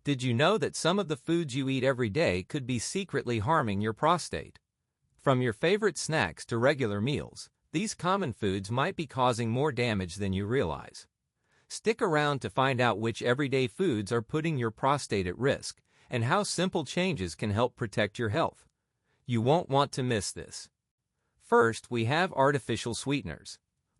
Did you know that some of the foods you eat every day could be secretly harming your prostate? From your favorite snacks to regular meals, these common foods might be causing more damage than you realize. Stick around to find out which everyday foods are putting your prostate at risk and how simple changes can help protect your health. You won't want to miss this. First, we have artificial sweeteners.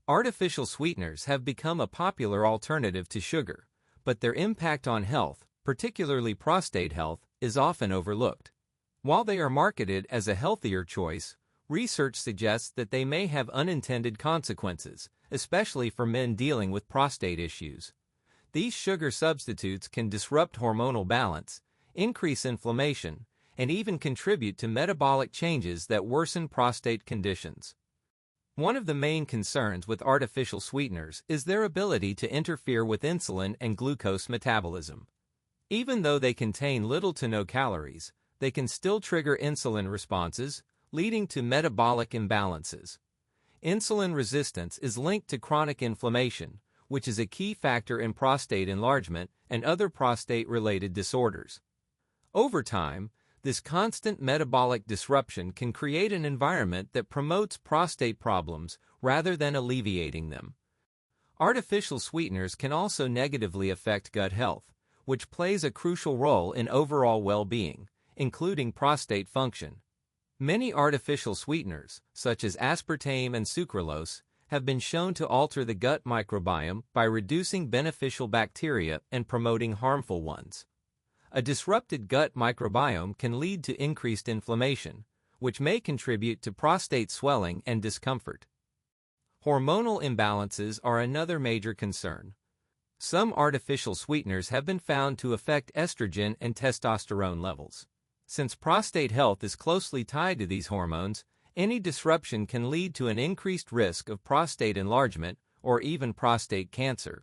Artificial sweeteners have become a popular alternative to sugar, but their impact on health, particularly prostate health, is often overlooked. While they are marketed as a healthier choice, research suggests that they may have unintended consequences, especially for men dealing with prostate issues. These sugar substitutes can disrupt hormonal balance, increase inflammation, and even contribute to metabolic changes that worsen prostate conditions. One of the main concerns with artificial sweeteners is their ability to interfere with insulin and glucose metabolism. Even though they contain little to no calories, they can still trigger insulin responses, leading to metabolic imbalances. Insulin resistance is linked to chronic inflammation, which is a key factor in prostate enlargement and other prostate-related disorders. Over time, this constant metabolic disruption can create an environment that promotes prostate problems rather than alleviating them. Artificial sweeteners can also negatively affect gut health, which plays a crucial role in overall well-being, including prostate function. Many artificial sweeteners, such as aspartame and sucralose, have been shown to alter the gut microbiome by reducing beneficial bacteria and promoting harmful ones. A disrupted gut microbiome can lead to increased inflammation, which may contribute to prostate swelling and discomfort. Hormonal imbalances are another major concern. Some artificial sweeteners have been found to affect estrogen and testosterone levels. Since prostate health is closely tied to these hormones, any disruption can lead to an increased risk of prostate enlargement or even prostate cancer.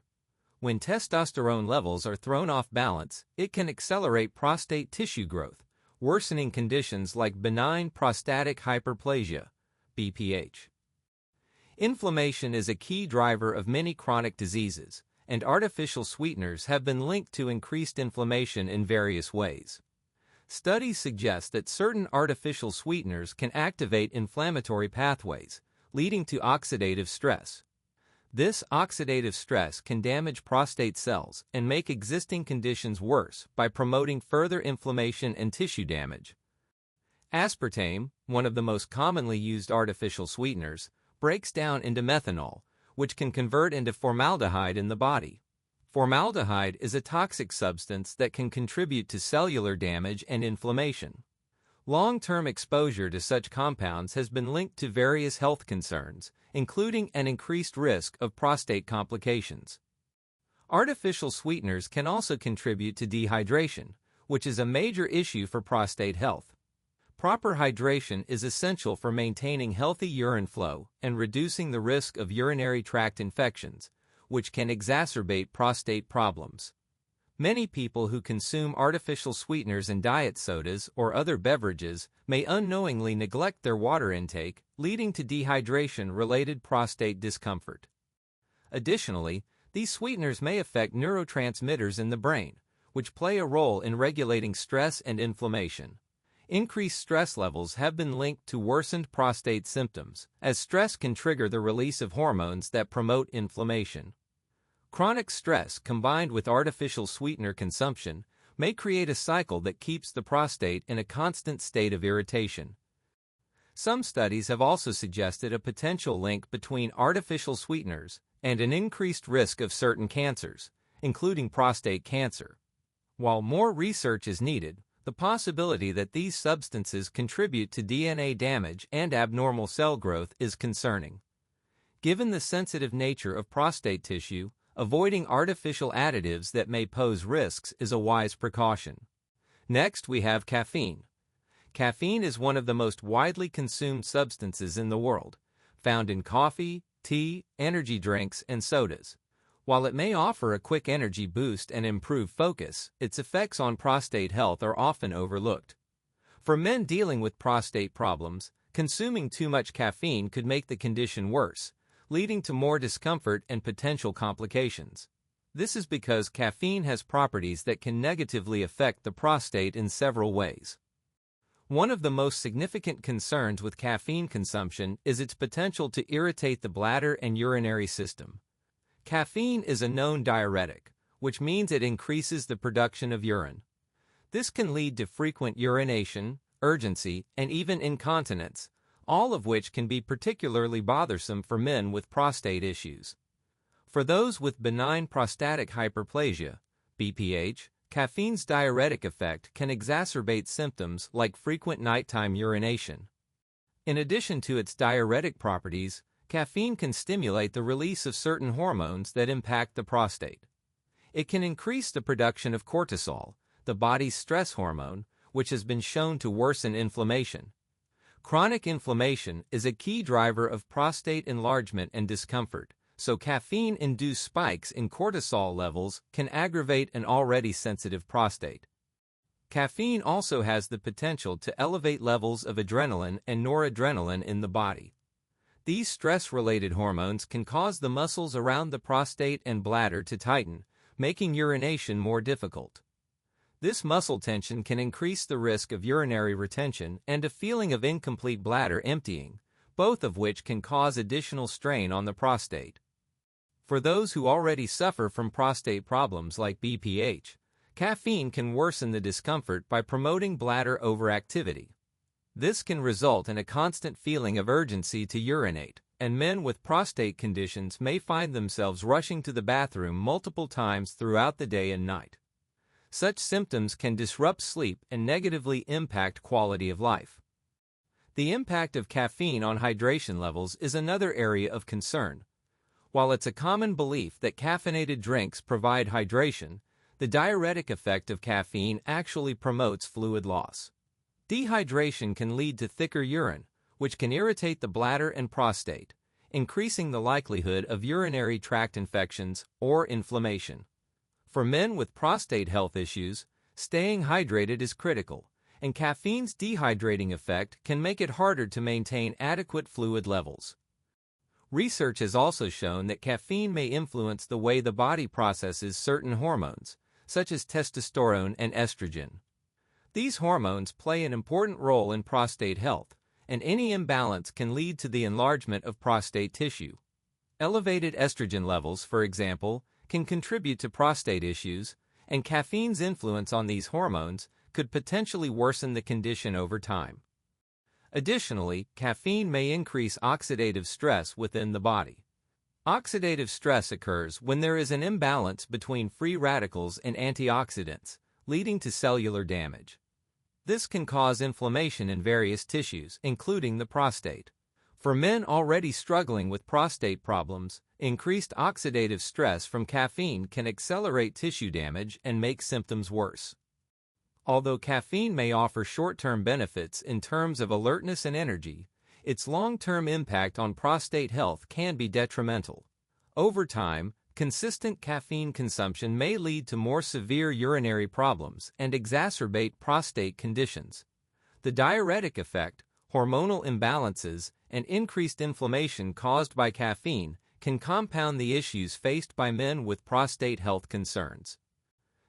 When testosterone levels are thrown off balance, it can accelerate prostate tissue growth, worsening conditions like benign prostatic hyperplasia, BPH. Inflammation is a key driver of many chronic diseases, and artificial sweeteners have been linked to increased inflammation in various ways. Studies suggest that certain artificial sweeteners can activate inflammatory pathways, leading to oxidative stress. This oxidative stress can damage prostate cells and make existing conditions worse by promoting further inflammation and tissue damage. Aspartame, one of the most commonly used artificial sweeteners, breaks down into methanol, which can convert into formaldehyde in the body. Formaldehyde is a toxic substance that can contribute to cellular damage and inflammation. Long-term exposure to such compounds has been linked to various health concerns, including an increased risk of prostate complications. Artificial sweeteners can also contribute to dehydration, which is a major issue for prostate health. Proper hydration is essential for maintaining healthy urine flow and reducing the risk of urinary tract infections, which can exacerbate prostate problems. Many people who consume artificial sweeteners in diet sodas or other beverages may unknowingly neglect their water intake, leading to dehydration-related prostate discomfort. Additionally, these sweeteners may affect neurotransmitters in the brain, which play a role in regulating stress and inflammation. Increased stress levels have been linked to worsened prostate symptoms, as stress can trigger the release of hormones that promote inflammation. Chronic stress combined with artificial sweetener consumption may create a cycle that keeps the prostate in a constant state of irritation. Some studies have also suggested a potential link between artificial sweeteners and an increased risk of certain cancers, including prostate cancer. While more research is needed, the possibility that these substances contribute to DNA damage and abnormal cell growth is concerning. Given the sensitive nature of prostate tissue, avoiding artificial additives that may pose risks is a wise precaution. Next, we have caffeine. Caffeine is one of the most widely consumed substances in the world, found in coffee, tea, energy drinks, and sodas. While it may offer a quick energy boost and improve focus, its effects on prostate health are often overlooked. For men dealing with prostate problems, consuming too much caffeine could make the condition worse, leading to more discomfort and potential complications. This is because caffeine has properties that can negatively affect the prostate in several ways. One of the most significant concerns with caffeine consumption is its potential to irritate the bladder and urinary system. Caffeine is a known diuretic, which means it increases the production of urine. This can lead to frequent urination, urgency, and even incontinence, all of which can be particularly bothersome for men with prostate issues. For those with benign prostatic hyperplasia, BPH, caffeine's diuretic effect can exacerbate symptoms like frequent nighttime urination. In addition to its diuretic properties, caffeine can stimulate the release of certain hormones that impact the prostate. It can increase the production of cortisol, the body's stress hormone, which has been shown to worsen inflammation. Chronic inflammation is a key driver of prostate enlargement and discomfort, so caffeine-induced spikes in cortisol levels can aggravate an already sensitive prostate. Caffeine also has the potential to elevate levels of adrenaline and noradrenaline in the body. These stress-related hormones can cause the muscles around the prostate and bladder to tighten, making urination more difficult. This muscle tension can increase the risk of urinary retention and a feeling of incomplete bladder emptying, both of which can cause additional strain on the prostate. For those who already suffer from prostate problems like BPH, caffeine can worsen the discomfort by promoting bladder overactivity. This can result in a constant feeling of urgency to urinate, and men with prostate conditions may find themselves rushing to the bathroom multiple times throughout the day and night. Such symptoms can disrupt sleep and negatively impact quality of life. The impact of caffeine on hydration levels is another area of concern. While it's a common belief that caffeinated drinks provide hydration, the diuretic effect of caffeine actually promotes fluid loss. Dehydration can lead to thicker urine, which can irritate the bladder and prostate, increasing the likelihood of urinary tract infections or inflammation. For men with prostate health issues, staying hydrated is critical, and caffeine's dehydrating effect can make it harder to maintain adequate fluid levels. Research has also shown that caffeine may influence the way the body processes certain hormones, such as testosterone and estrogen. These hormones play an important role in prostate health, and any imbalance can lead to the enlargement of prostate tissue. Elevated estrogen levels, for example, can contribute to prostate issues, and caffeine's influence on these hormones could potentially worsen the condition over time. Additionally, caffeine may increase oxidative stress within the body. Oxidative stress occurs when there is an imbalance between free radicals and antioxidants, leading to cellular damage. This can cause inflammation in various tissues, including the prostate. For men already struggling with prostate problems, increased oxidative stress from caffeine can accelerate tissue damage and make symptoms worse. Although caffeine may offer short-term benefits in terms of alertness and energy, its long-term impact on prostate health can be detrimental. Over time, consistent caffeine consumption may lead to more severe urinary problems and exacerbate prostate conditions. The diuretic effect, hormonal imbalances, and increased inflammation caused by caffeine can compound the issues faced by men with prostate health concerns.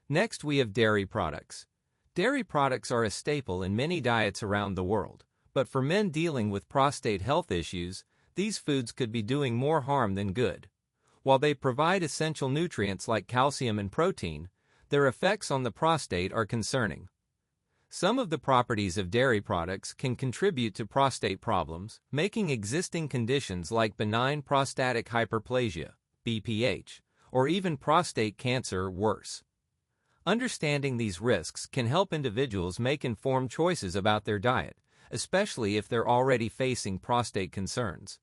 Next, we have dairy products. Dairy products are a staple in many diets around the world, but for men dealing with prostate health issues, these foods could be doing more harm than good. While they provide essential nutrients like calcium and protein, their effects on the prostate are concerning. Some of the properties of dairy products can contribute to prostate problems, making existing conditions like benign prostatic hyperplasia, BPH, or even prostate cancer worse. Understanding these risks can help individuals make informed choices about their diet, especially if they're already facing prostate concerns.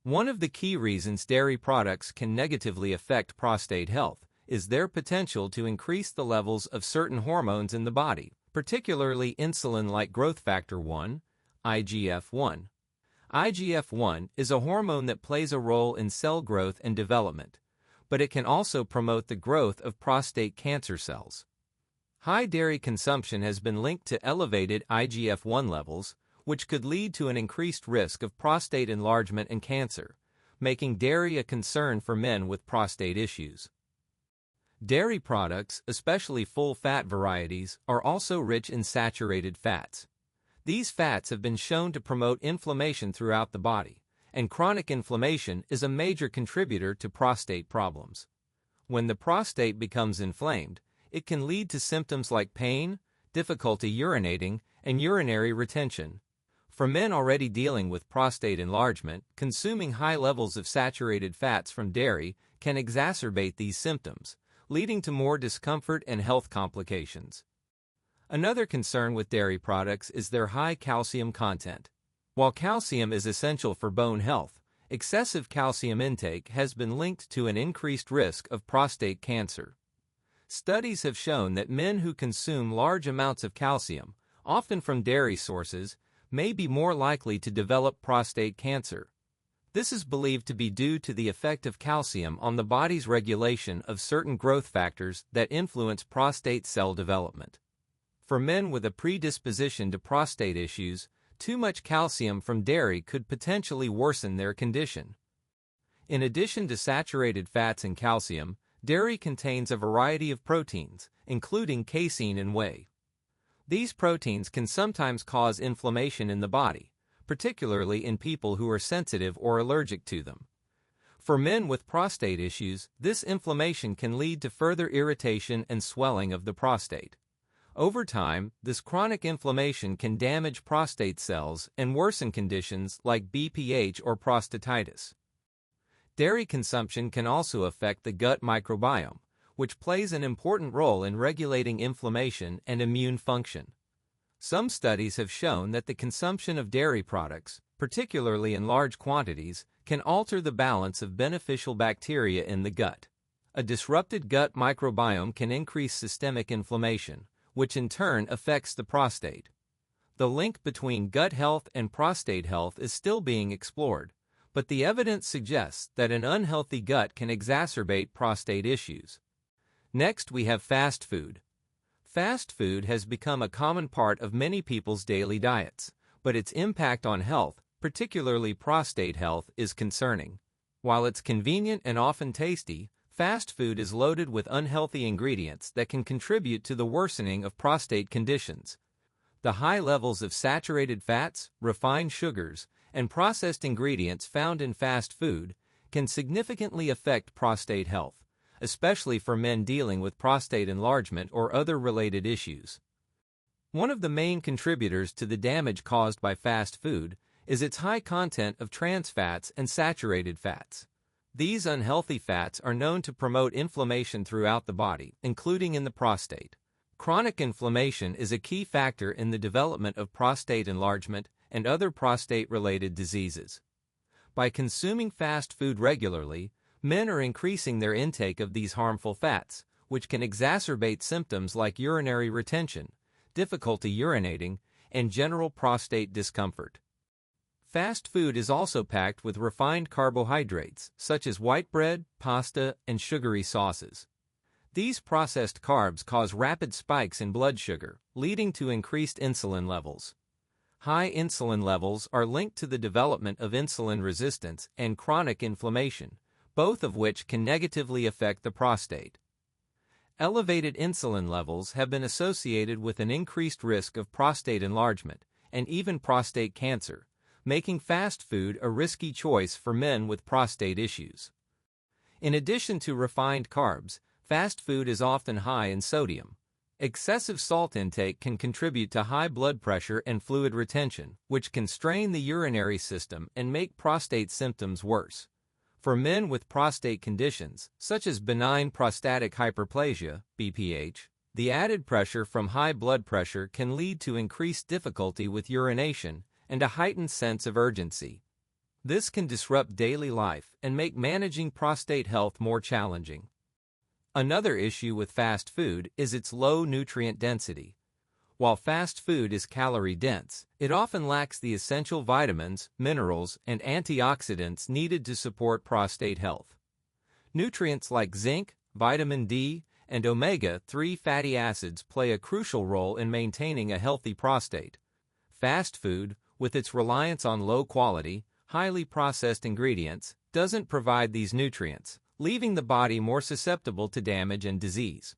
One of the key reasons dairy products can negatively affect prostate health is their potential to increase the levels of certain hormones in the body, particularly insulin-like growth factor 1, IGF-1. IGF-1 is a hormone that plays a role in cell growth and development, but it can also promote the growth of prostate cancer cells. High dairy consumption has been linked to elevated IGF-1 levels, which could lead to an increased risk of prostate enlargement and cancer, making dairy a concern for men with prostate issues. Dairy products, especially full-fat varieties, are also rich in saturated fats. These fats have been shown to promote inflammation throughout the body, and chronic inflammation is a major contributor to prostate problems. When the prostate becomes inflamed, it can lead to symptoms like pain, difficulty urinating, and urinary retention. For men already dealing with prostate enlargement, consuming high levels of saturated fats from dairy can exacerbate these symptoms, leading to more discomfort and health complications. Another concern with dairy products is their high calcium content. While calcium is essential for bone health, excessive calcium intake has been linked to an increased risk of prostate cancer. Studies have shown that men who consume large amounts of calcium, often from dairy sources, may be more likely to develop prostate cancer. This is believed to be due to the effect of calcium on the body's regulation of certain growth factors that influence prostate cell development. For men with a predisposition to prostate issues, too much calcium from dairy could potentially worsen their condition. In addition to saturated fats and calcium, dairy contains a variety of proteins, including casein and whey. These proteins can sometimes cause inflammation in the body, particularly in people who are sensitive or allergic to them. For men with prostate issues, this inflammation can lead to further irritation and swelling of the prostate. Over time, this chronic inflammation can damage prostate cells and worsen conditions like BPH or prostatitis. Dairy consumption can also affect the gut microbiome, which plays an important role in regulating inflammation and immune function. Some studies have shown that the consumption of dairy products, particularly in large quantities, can alter the balance of beneficial bacteria in the gut. A disrupted gut microbiome can increase systemic inflammation, which in turn affects the prostate. The link between gut health and prostate health is still being explored, but the evidence suggests that an unhealthy gut can exacerbate prostate issues. Next, we have fast food. Fast food has become a common part of many people's daily diets, but its impact on health, particularly prostate health, is concerning. While it's convenient and often tasty, fast food is loaded with unhealthy ingredients that can contribute to the worsening of prostate conditions. The high levels of saturated fats, refined sugars, and processed ingredients found in fast food can significantly affect prostate health, especially for men dealing with prostate enlargement or other related issues. One of the main contributors to the damage caused by fast food is its high content of trans fats and saturated fats. These unhealthy fats are known to promote inflammation throughout the body, including in the prostate. Chronic inflammation is a key factor in the development of prostate enlargement and other prostate-related diseases. By consuming fast food regularly, men are increasing their intake of these harmful fats, which can exacerbate symptoms like urinary retention, difficulty urinating, and general prostate discomfort. Fast food is also packed with refined carbohydrates, such as white bread, pasta, and sugary sauces. These processed carbs cause rapid spikes in blood sugar, leading to increased insulin levels. High insulin levels are linked to the development of insulin resistance and chronic inflammation, both of which can negatively affect the prostate. Elevated insulin levels have been associated with an increased risk of prostate enlargement and even prostate cancer, making fast food a risky choice for men with prostate issues. In addition to refined carbs, fast food is often high in sodium. Excessive salt intake can contribute to high blood pressure and fluid retention, which can strain the urinary system and make prostate symptoms worse. For men with prostate conditions, such as benign prostatic hyperplasia, BPH, the added pressure from high blood pressure can lead to increased difficulty with urination and a heightened sense of urgency. This can disrupt daily life and make managing prostate health more challenging. Another issue with fast food is its low nutrient density. While fast food is calorie-dense, it often lacks the essential vitamins, minerals, and antioxidants needed to support prostate health. Nutrients like zinc, vitamin D, and omega-3 fatty acids play a crucial role in maintaining a healthy prostate. Fast food, with its reliance on low-quality, highly processed ingredients, doesn't provide these nutrients, leaving the body more susceptible to damage and disease.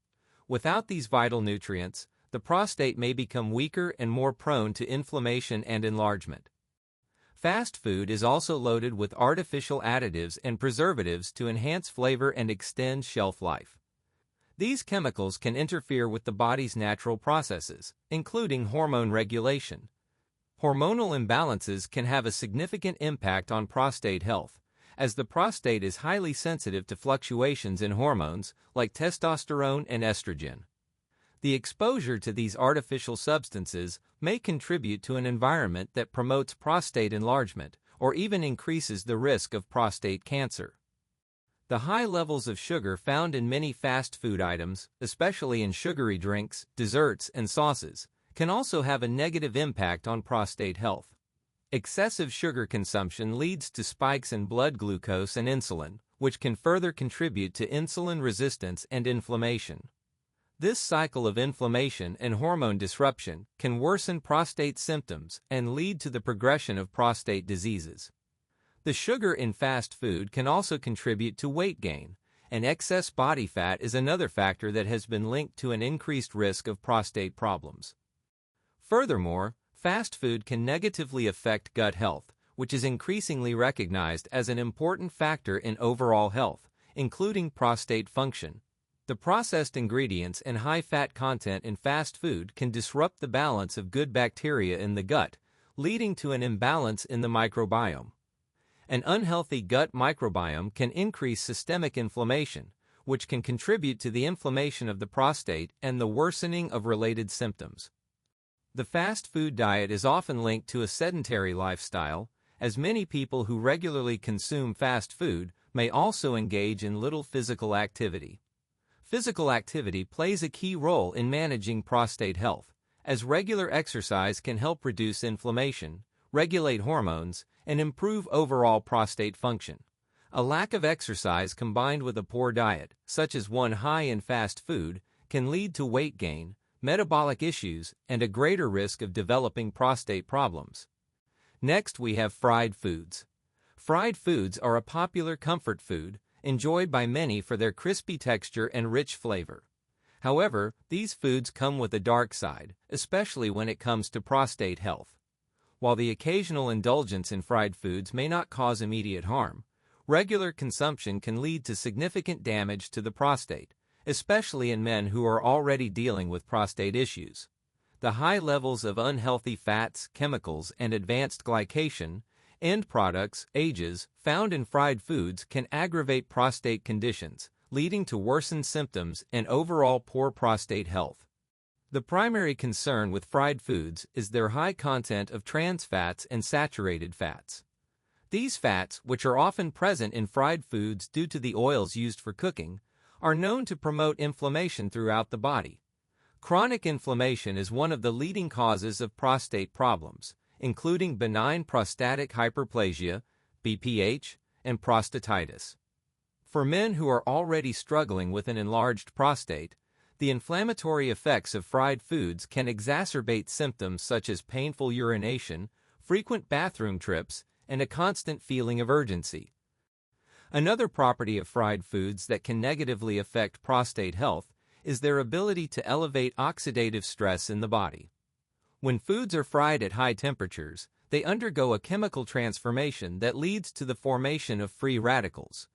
Without these vital nutrients, the prostate may become weaker and more prone to inflammation and enlargement. Fast food is also loaded with artificial additives and preservatives to enhance flavor and extend shelf life. These chemicals can interfere with the body's natural processes, including hormone regulation. Hormonal imbalances can have a significant impact on prostate health, as the prostate is highly sensitive to fluctuations in hormones like testosterone and estrogen. The exposure to these artificial substances may contribute to an environment that promotes prostate enlargement or even increases the risk of prostate cancer. The high levels of sugar found in many fast food items, especially in sugary drinks, desserts, and sauces, can also have a negative impact on prostate health. Excessive sugar consumption leads to spikes in blood glucose and insulin, which can further contribute to insulin resistance and inflammation. This cycle of inflammation and hormone disruption can worsen prostate symptoms and lead to the progression of prostate diseases. The sugar in fast food can also contribute to weight gain, and excess body fat is another factor that has been linked to an increased risk of prostate problems. Furthermore, fast food can negatively affect gut health, which is increasingly recognized as an important factor in overall health, including prostate function. The processed ingredients and high fat content in fast food can disrupt the balance of good bacteria in the gut, leading to an imbalance in the microbiome. An unhealthy gut microbiome can increase systemic inflammation, which can contribute to the inflammation of the prostate and the worsening of related symptoms. The fast food diet is often linked to a sedentary lifestyle, as many people who regularly consume fast food may also engage in little physical activity. Physical activity plays a key role in managing prostate health, as regular exercise can help reduce inflammation, regulate hormones, and improve overall prostate function. A lack of exercise combined with a poor diet, such as one high in fast food, can lead to weight gain, metabolic issues, and a greater risk of developing prostate problems. Next, we have fried foods. Fried foods are a popular comfort food, enjoyed by many for their crispy texture and rich flavor. However, these foods come with a dark side, especially when it comes to prostate health. While the occasional indulgence in fried foods may not cause immediate harm, regular consumption can lead to significant damage to the prostate, especially in men who are already dealing with prostate issues. The high levels of unhealthy fats, chemicals, and advanced glycation, end products, AGEs, found in fried foods can aggravate prostate conditions, leading to worsened symptoms and overall poor prostate health. The primary concern with fried foods is their high content of trans fats and saturated fats. These fats, which are often present in fried foods due to the oils used for cooking, are known to promote inflammation throughout the body. Chronic inflammation is one of the leading causes of prostate problems, including benign prostatic hyperplasia, BPH, and prostatitis. For men who are already struggling with an enlarged prostate, the inflammatory effects of fried foods can exacerbate symptoms such as painful urination, frequent bathroom trips, and a constant feeling of urgency. Another property of fried foods that can negatively affect prostate health is their ability to elevate oxidative stress in the body. When foods are fried at high temperatures, they undergo a chemical transformation that leads to the formation of free radicals.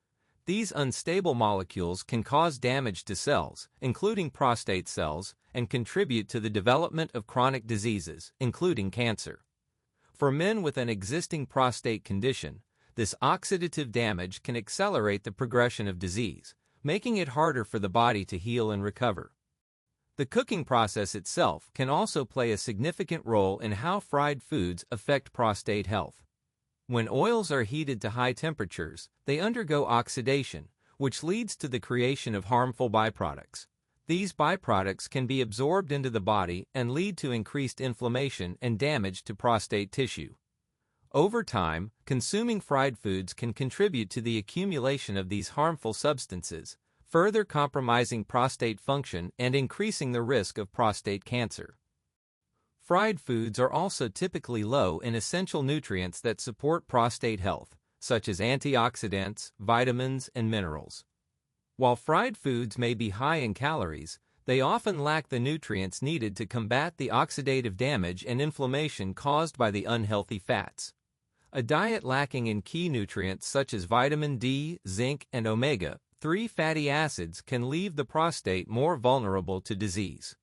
These unstable molecules can cause damage to cells, including prostate cells, and contribute to the development of chronic diseases, including cancer. For men with an existing prostate condition, this oxidative damage can accelerate the progression of disease, making it harder for the body to heal and recover. The cooking process itself can also play a significant role in how fried foods affect prostate health. When oils are heated to high temperatures, they undergo oxidation, which leads to the creation of harmful byproducts. These byproducts can be absorbed into the body and lead to increased inflammation and damage to prostate tissue. Over time, consuming fried foods can contribute to the accumulation of these harmful substances, further compromising prostate function and increasing the risk of prostate cancer. Fried foods are also typically low in essential nutrients that support prostate health, such as antioxidants, vitamins, and minerals. While fried foods may be high in calories, they often lack the nutrients needed to combat the oxidative damage and inflammation caused by the unhealthy fats. A diet lacking in key nutrients such as vitamin D, zinc, and omega-3 fatty acids can leave the prostate more vulnerable to disease.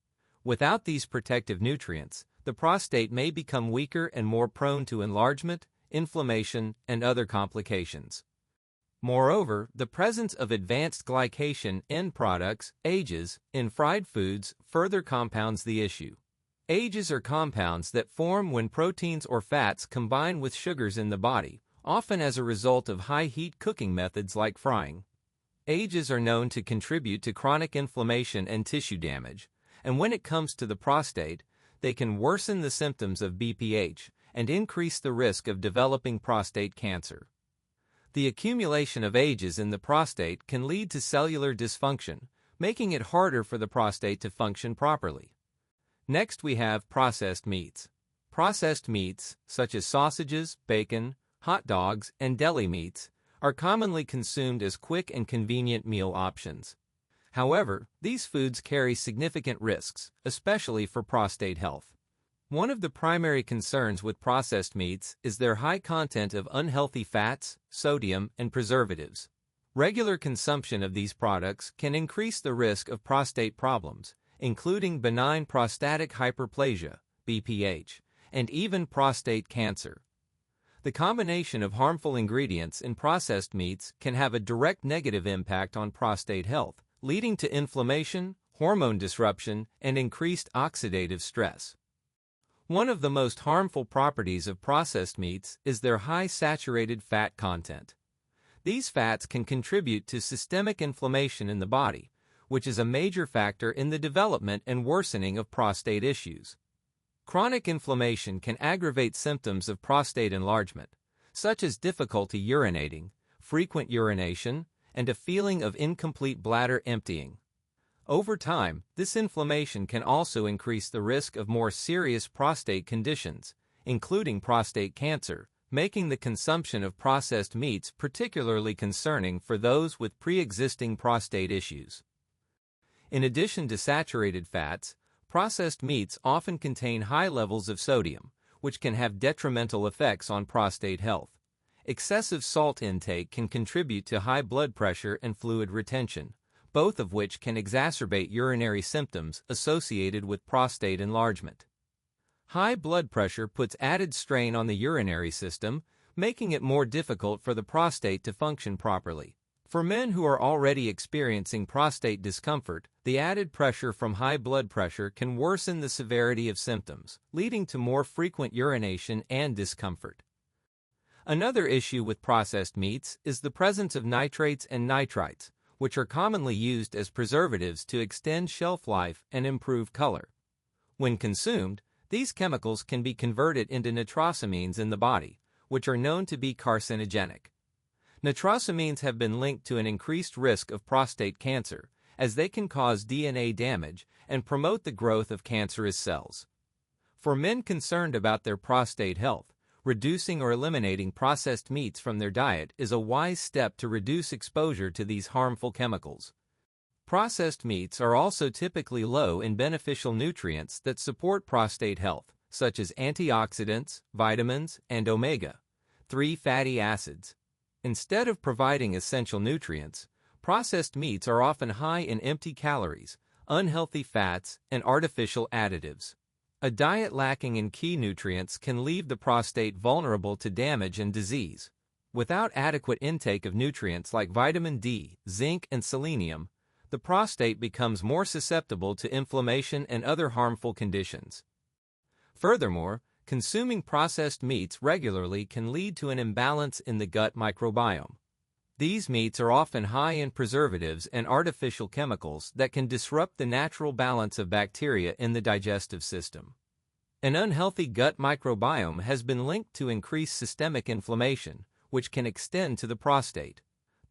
Without these protective nutrients, the prostate may become weaker and more prone to enlargement, inflammation, and other complications. Moreover, the presence of advanced glycation end products, AGEs, in fried foods further compounds the issue. AGEs are compounds that form when proteins or fats combine with sugars in the body, often as a result of high-heat cooking methods like frying. AGEs are known to contribute to chronic inflammation and tissue damage, and when it comes to the prostate, they can worsen the symptoms of BPH and increase the risk of developing prostate cancer. The accumulation of AGEs in the prostate can lead to cellular dysfunction, making it harder for the prostate to function properly. Next, we have processed meats. Processed meats, such as sausages, bacon, hot dogs, and deli meats, are commonly consumed as quick and convenient meal options. However, these foods carry significant risks, especially for prostate health. One of the primary concerns with processed meats is their high content of unhealthy fats, sodium, and preservatives. Regular consumption of these products can increase the risk of prostate problems, including benign prostatic hyperplasia, BPH, and even prostate cancer. The combination of harmful ingredients in processed meats can have a direct negative impact on prostate health, leading to inflammation, hormone disruption, and increased oxidative stress. One of the most harmful properties of processed meats is their high saturated fat content. These fats can contribute to systemic inflammation in the body, which is a major factor in the development and worsening of prostate issues. Chronic inflammation can aggravate symptoms of prostate enlargement, such as difficulty urinating, frequent urination, and a feeling of incomplete bladder emptying. Over time, this inflammation can also increase the risk of more serious prostate conditions, including prostate cancer, making the consumption of processed meats particularly concerning for those with pre-existing prostate issues. In addition to saturated fats, processed meats often contain high levels of sodium, which can have detrimental effects on prostate health. Excessive salt intake can contribute to high blood pressure and fluid retention, both of which can exacerbate urinary symptoms associated with prostate enlargement. High blood pressure puts added strain on the urinary system, making it more difficult for the prostate to function properly. For men who are already experiencing prostate discomfort, the added pressure from high blood pressure can worsen the severity of symptoms, leading to more frequent urination and discomfort. Another issue with processed meats is the presence of nitrates and nitrites, which are commonly used as preservatives to extend shelf life and improve color. When consumed, these chemicals can be converted into nitrosamines in the body, which are known to be carcinogenic. Nitrosamines have been linked to an increased risk of prostate cancer, as they can cause DNA damage and promote the growth of cancerous cells. For men concerned about their prostate health, reducing or eliminating processed meats from their diet is a wise step to reduce exposure to these harmful chemicals. Processed meats are also typically low in beneficial nutrients that support prostate health, such as antioxidants, vitamins, and omega-3 fatty acids. Instead of providing essential nutrients, processed meats are often high in empty calories, unhealthy fats, and artificial additives. A diet lacking in key nutrients can leave the prostate vulnerable to damage and disease. Without adequate intake of nutrients like vitamin D, zinc, and selenium, the prostate becomes more susceptible to inflammation and other harmful conditions. Furthermore, consuming processed meats regularly can lead to an imbalance in the gut microbiome. These meats are often high in preservatives and artificial chemicals that can disrupt the natural balance of bacteria in the digestive system. An unhealthy gut microbiome has been linked to increased systemic inflammation, which can extend to the prostate.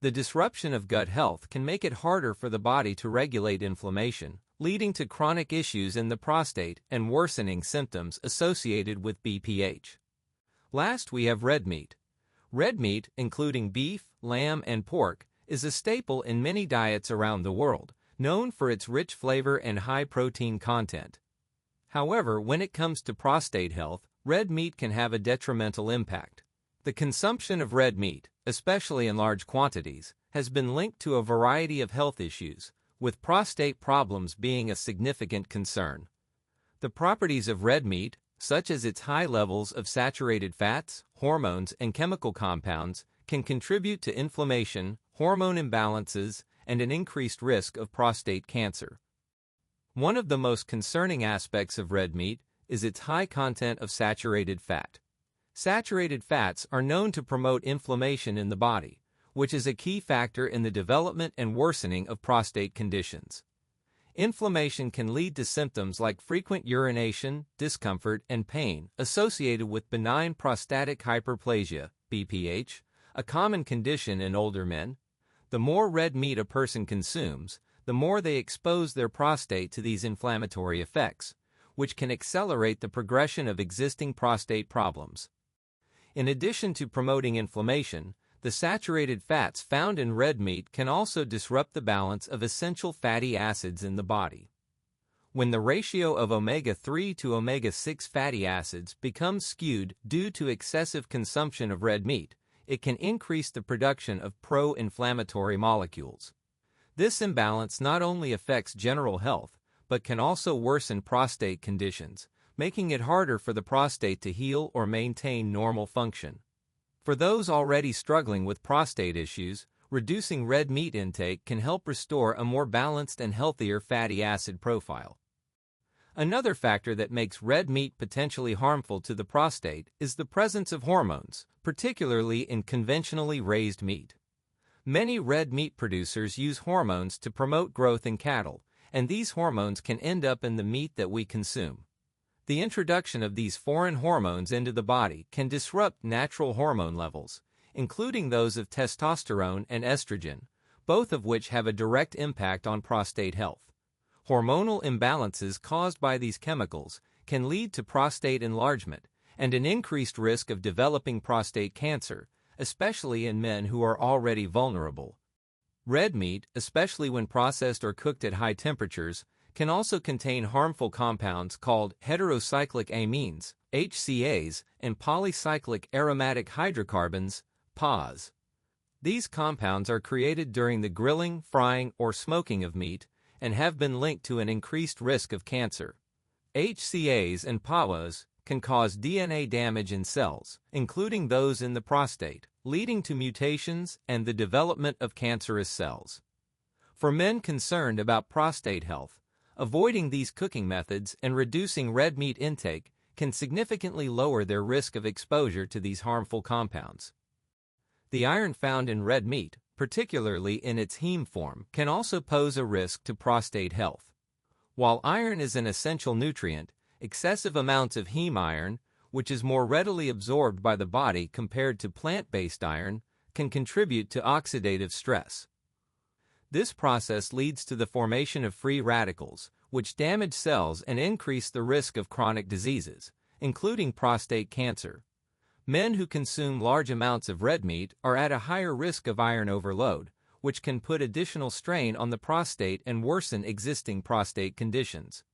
The disruption of gut health can make it harder for the body to regulate inflammation, leading to chronic issues in the prostate and worsening symptoms associated with BPH. Last, we have red meat. Red meat, including beef, lamb, and pork, is a staple in many diets around the world, known for its rich flavor and high protein content. However, when it comes to prostate health, red meat can have a detrimental impact. The consumption of red meat, especially in large quantities, has been linked to a variety of health issues, with prostate problems being a significant concern. The properties of red meat, such as its high levels of saturated fats, hormones, and chemical compounds, can contribute to inflammation, hormone imbalances, and an increased risk of prostate cancer. One of the most concerning aspects of red meat is its high content of saturated fat. Saturated fats are known to promote inflammation in the body, which is a key factor in the development and worsening of prostate conditions. Inflammation can lead to symptoms like frequent urination, discomfort, and pain associated with benign prostatic hyperplasia, BPH, a common condition in older men. The more red meat a person consumes, the more they expose their prostate to these inflammatory effects, which can accelerate the progression of existing prostate problems. In addition to promoting inflammation, the saturated fats found in red meat can also disrupt the balance of essential fatty acids in the body. When the ratio of omega-3 to omega-6 fatty acids becomes skewed due to excessive consumption of red meat, it can increase the production of pro-inflammatory molecules. This imbalance not only affects general health, but can also worsen prostate conditions, making it harder for the prostate to heal or maintain normal function. For those already struggling with prostate issues, reducing red meat intake can help restore a more balanced and healthier fatty acid profile. Another factor that makes red meat potentially harmful to the prostate is the presence of hormones, particularly in conventionally raised meat. Many red meat producers use hormones to promote growth in cattle, and these hormones can end up in the meat that we consume. The introduction of these foreign hormones into the body can disrupt natural hormone levels, including those of testosterone and estrogen, both of which have a direct impact on prostate health. Hormonal imbalances caused by these chemicals can lead to prostate enlargement and an increased risk of developing prostate cancer, especially in men who are already vulnerable. Red meat, especially when processed or cooked at high temperatures, can also contain harmful compounds called heterocyclic amines, HCAs, and polycyclic aromatic hydrocarbons, PAHs. These compounds are created during the grilling, frying, or smoking of meat and have been linked to an increased risk of cancer. HCAs and PAHs can cause DNA damage in cells, including those in the prostate, leading to mutations and the development of cancerous cells. For men concerned about prostate health, avoiding these cooking methods and reducing red meat intake can significantly lower their risk of exposure to these harmful compounds. The iron found in red meat, particularly in its heme form, can also pose a risk to prostate health. While iron is an essential nutrient, excessive amounts of heme iron, which is more readily absorbed by the body compared to plant-based iron, can contribute to oxidative stress. This process leads to the formation of free radicals, which damage cells and increase the risk of chronic diseases, including prostate cancer. Men who consume large amounts of red meat are at a higher risk of iron overload, which can put additional strain on the prostate and worsen existing prostate conditions.